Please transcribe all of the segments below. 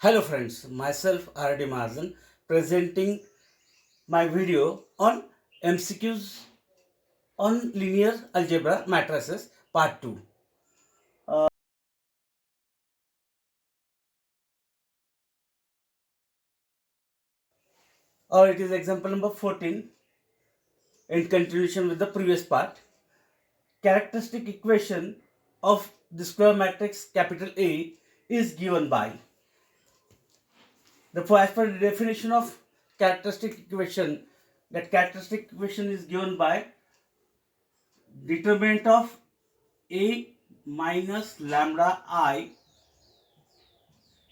Hello friends, myself R.D. Mahajan presenting my video on MCQs on linear algebra matrices part 2. Or it is example number 14 in continuation with the previous part. Characteristic equation of the square matrix capital A is given by. Therefore, as per the definition of characteristic equation, that characteristic equation is given by determinant of A minus lambda I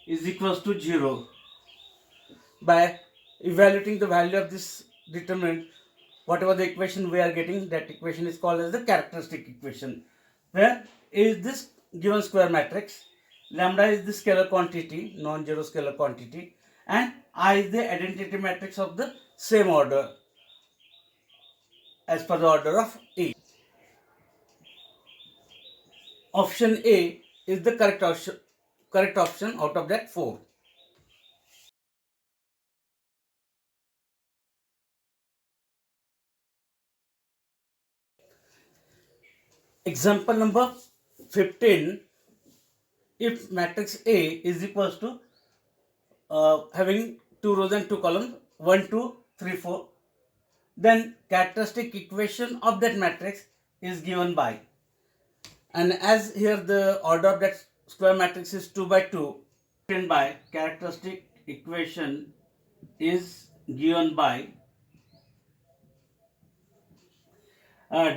is equals to 0. By evaluating the value of this determinant, whatever the equation we are getting, that equation is called as the characteristic equation, where A is this given square matrix, lambda is the scalar quantity, non-zero scalar quantity, and I is the identity matrix of the same order as per the order of A. Option A is the correct option out of that 4. Example number 15. If matrix A is equals to having 2 rows and 2 columns, 1, 2, 3, 4, then characteristic equation of that matrix is given by. And as here the order of that square matrix is 2 by 2, given by characteristic equation is given by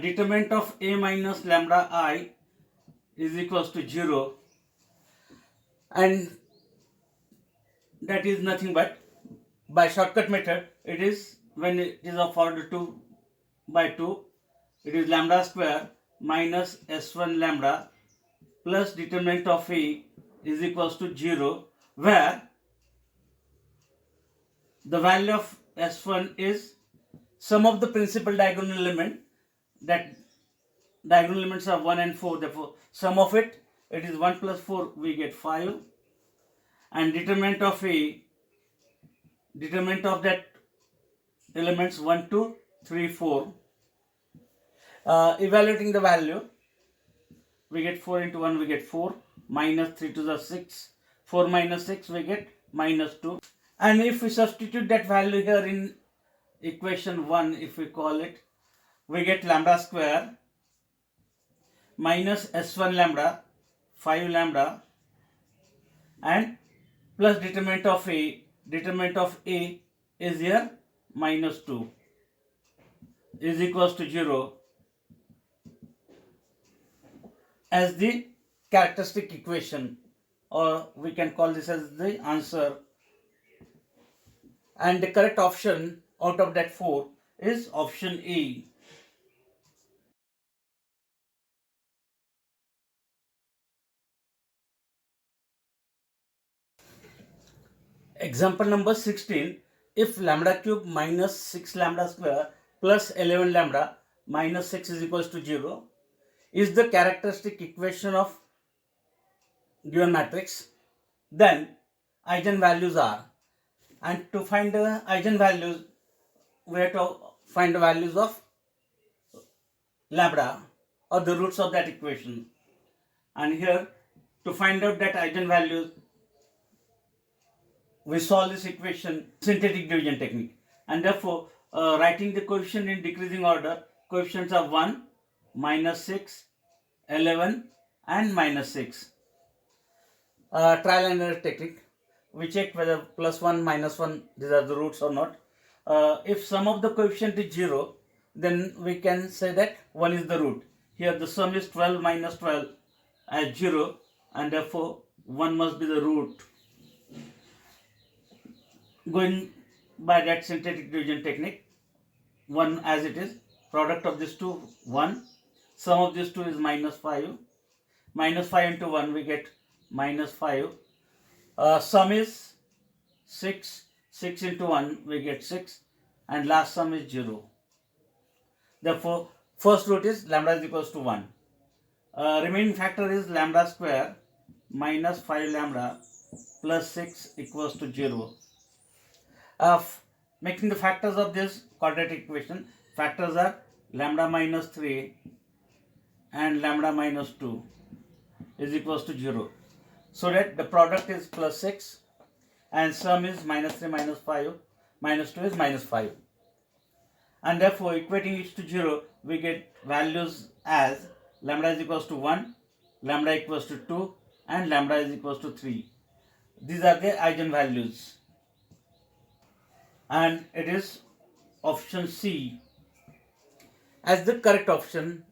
determinant of A minus lambda I is equals to 0, and that is nothing but by shortcut method. It is when it is of order 2 by 2, it is lambda square minus s1 lambda plus determinant of A is equals to 0, where the value of s1 is sum of the principal diagonal element, that diagonal elements are 1 and 4, therefore sum of it is 1 plus 4, we get 5, and determinant of A, determinant of that elements 1, 2, 3, 4. Evaluating the value, we get 4 into 1, we get 4, minus 3 to the 6, 4 minus 6, we get minus 2. And if we substitute that value here in equation 1, if we call it, we get lambda square minus s1 lambda, 5 lambda, and plus determinant of A is here minus 2 is equals to 0 as the characteristic equation, or we can call this as the answer. And the correct option out of that 4 is option A. Example number 16. If lambda cube minus 6 lambda square plus 11 lambda minus 6 is equals to 0 is the characteristic equation of given matrix, then eigenvalues are. And to find the eigenvalues, we have to find the values of lambda or the roots of that equation. And here, to find out that eigenvalues, we solve this equation synthetic division technique, and therefore writing the coefficient in decreasing order, coefficients are 1, minus 6, 11 and minus 6. Trial and error technique, we check whether plus 1, minus 1, these are the roots or not. If sum of the coefficient is 0, then we can say that 1 is the root. Here the sum is 12 minus 12 as 0, and therefore 1 must be the root. Going by that synthetic division technique, 1 as it is, product of these two 1, sum of these two is minus 5, minus 5 into 1 we get minus 5, sum is 6, 6 into 1 we get 6, and last sum is 0. Therefore first root is lambda is equals to 1. Remaining factor is lambda square minus 5 lambda plus 6 equals to 0. Making the factors of this quadratic equation, factors are lambda minus 3 and lambda minus 2 is equals to 0. So that the product is plus 6 and sum is minus 3 minus 5 minus 2 is minus 5. And therefore equating it to 0, we get values as lambda is equals to 1, lambda equals to 2 and lambda is equals to 3. These are the eigenvalues. And it is option C as the correct option.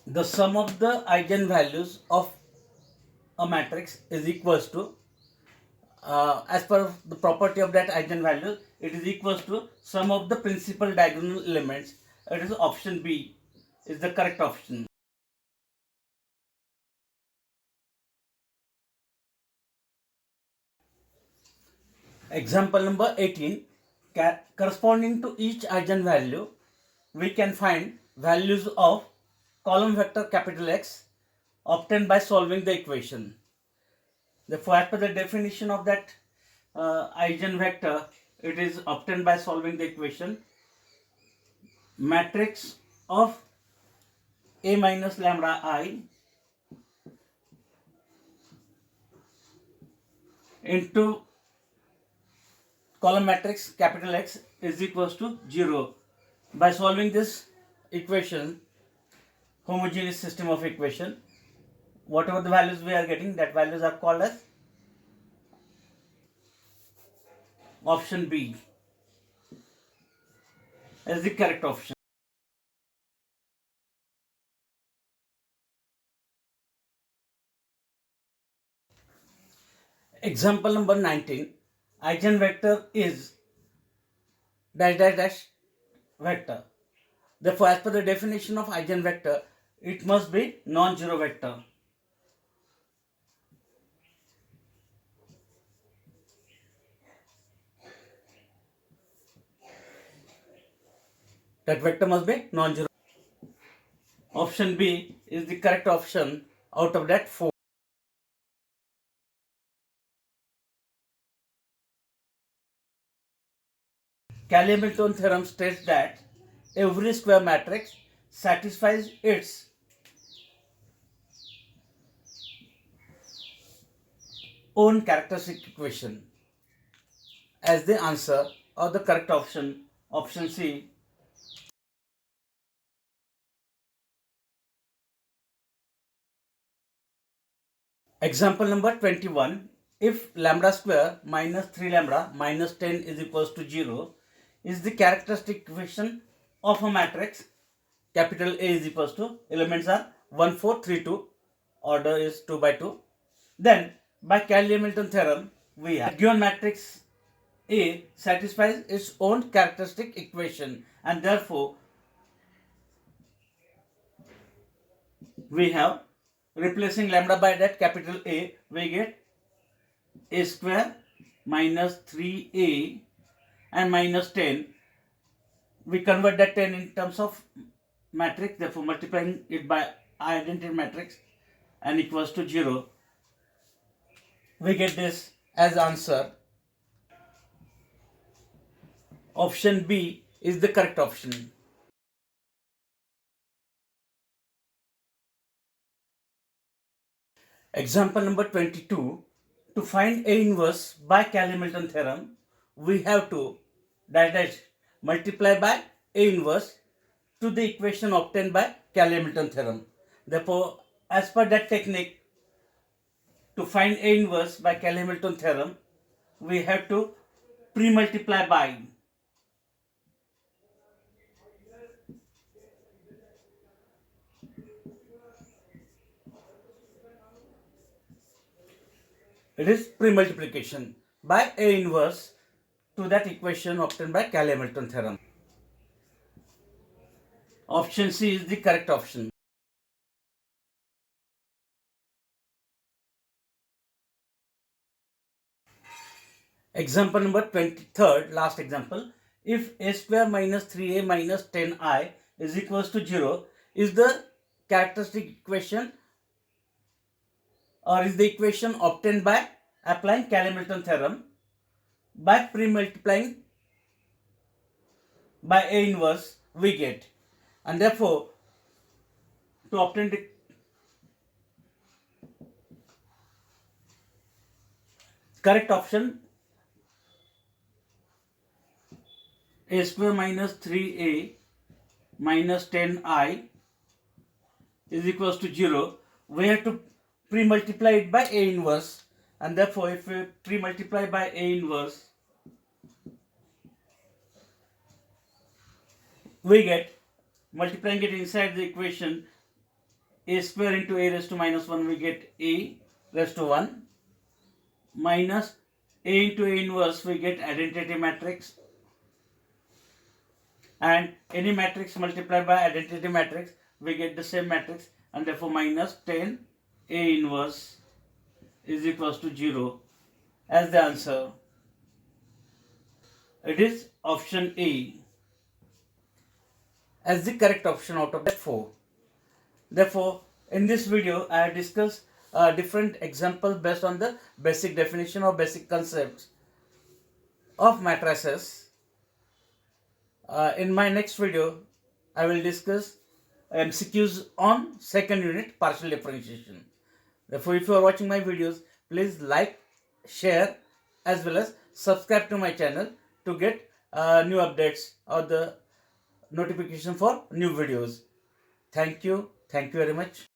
The sum of the eigenvalues of a matrix is equals to, as per the property of that eigenvalue, it is equals to sum of the principal diagonal elements. It is option B is the correct option. Example number 18. Corresponding to each eigenvalue, we can find values of column vector capital X obtained by solving the equation. Therefore, as per the definition of that eigenvector, it is obtained by solving the equation. Matrix of A minus lambda I into column matrix capital X is equals to 0. By solving this equation, homogeneous system of equation, whatever the values we are getting, that values are called as option B as the correct option. Example number 19. Eigenvector is dash dash dash vector. Therefore, as per the definition of eigenvector, it must be non-zero vector. That vector must be non-zero. Option B is the correct option out of that 4. Cayley-Hamilton theorem states that every square matrix satisfies its own characteristic equation. As the answer or the correct option, option C. Example number 21. If lambda square minus 3 lambda minus 10 is equals to 0, is the characteristic equation of a matrix. Capital A is equals to, elements are 1, 4, 3, 2, order is 2 by 2. Then by Cayley-Hamilton theorem, we have given matrix A satisfies its own characteristic equation, and therefore we have, replacing lambda by that capital A, we get A square minus 3A and minus 10. We convert that 10 in terms of matrix, therefore multiplying it by identity matrix and equals to 0. We get this as answer. Option B is the correct option. Example number 22. To find A inverse by Cayley-Hamilton theorem, we have to dash dash multiply by A inverse to the equation obtained by Cayley-Hamilton theorem. Therefore, as per that technique, to find A inverse by Cayley-Hamilton theorem, we have to pre-multiply by. It is pre-multiplication by A inverse to that equation obtained by Cayley-Hamilton theorem. Option C is the correct option. Example number 23rd, last example. If a square minus 3a minus 10I is equals to 0, is the characteristic equation or is the equation obtained by applying Cayley-Milton theorem by pre-multiplying by A inverse we get, and therefore to obtain the correct option, a square minus 3a minus 10I is equals to 0, we have to pre-multiply it by A inverse, and therefore if we pre-multiply by A inverse, we get, multiplying it inside the equation, a square into a raised to minus 1, we get a raised to 1, minus a into a inverse, we get identity matrix, and any matrix multiplied by identity matrix, we get the same matrix, and therefore minus 10 a inverse is equals to 0 as the answer. It is option A as the correct option out of that 4. Therefore, in this video, I have discussed different examples based on the basic definition or basic concepts of matrices. In my next video, I will discuss MCQs on second unit partial differentiation. Therefore, if you are watching my videos, please like, share as well as subscribe to my channel to get new updates or the notification for new videos. Thank you very much.